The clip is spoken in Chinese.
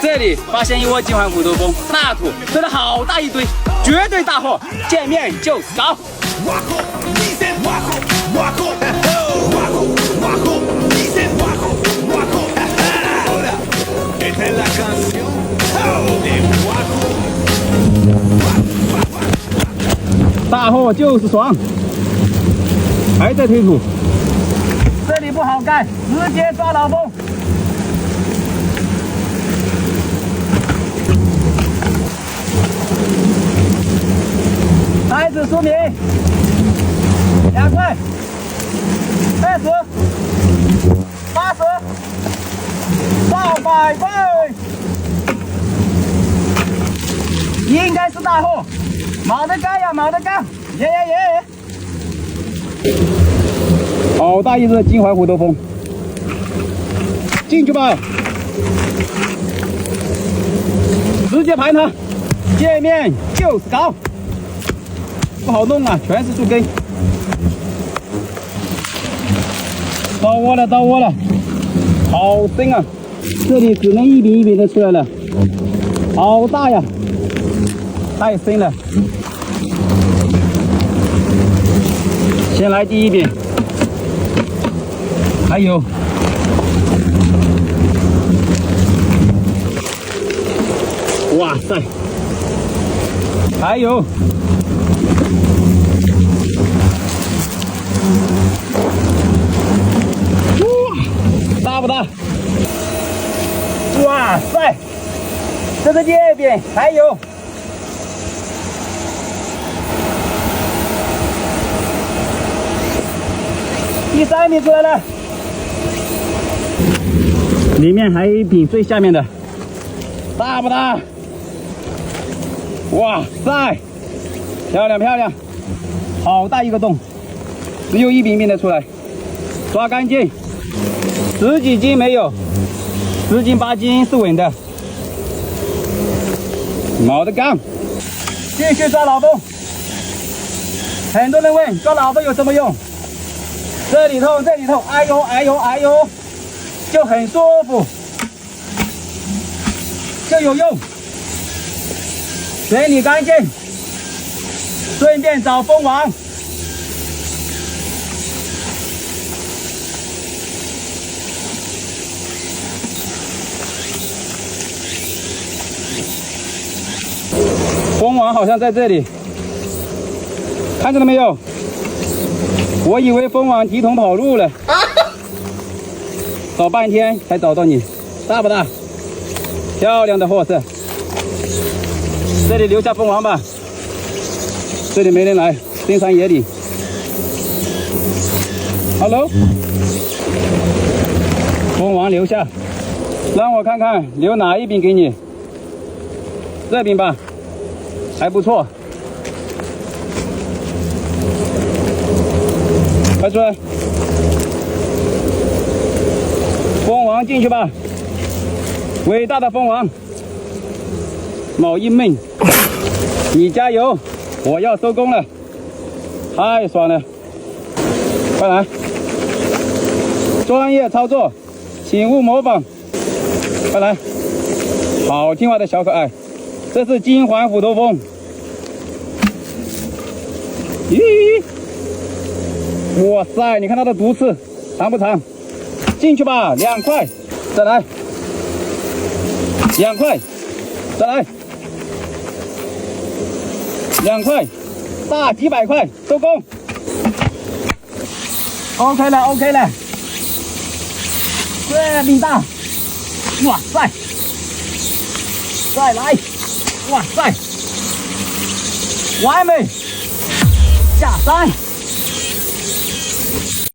这里发现一窝金环虎头蜂，大土堆了好大一堆，绝对大货，见面就是高。大货就是爽，还在推土，这里不好干，直接抓老蜂。孩子说明2块，20、80、100块，应该是大货，毛的干呀，毛的干，耶耶耶！好大一只金环虎头蜂，进去吧，直接盘它，见面就是高。不好弄啊，全是树根。到窝了，到窝了，好深啊！这里只能一柄一柄的出来了，好大呀，太深了。先来第一柄，还有，哇塞，还有。大不大？哇塞！这是第2边，还有。第3名出来了，里面还有一柄最下面的，大不大？哇塞！漂亮漂亮，好大一个洞，只有一柄柄的出来，抓干净。10几斤没有，10斤8斤是稳的。毛的杠，继续抓老蜂。很多人问抓老蜂有什么用？这里痛，这里痛，哎呦哎呦哎呦，就很舒服，就有用。整理干净，顺便找蜂王。蜂王好像在这里，看见了没有？我以为蜂王提桶跑路了，找半天才找到你，大不大？漂亮的货色，这里留下蜂王吧，这里没人来，深山野岭。Hello， 蜂王留下，让我看看留哪一柄给你，这柄吧。还不错，快出来！蜂王进去吧，伟大的蜂王，某一妹，你加油！我要收工了，太爽了！快来，专业操作，请勿模仿。快来，好听话的小可爱。这是金环虎头蜂，咦，哇塞！你看它的毒刺长不长？进去吧，2块，再来，2块，再来，2块，大几百块，收工。OK 了 ，OK 了，这柄大，哇塞！再来。哇塞，完美！下山，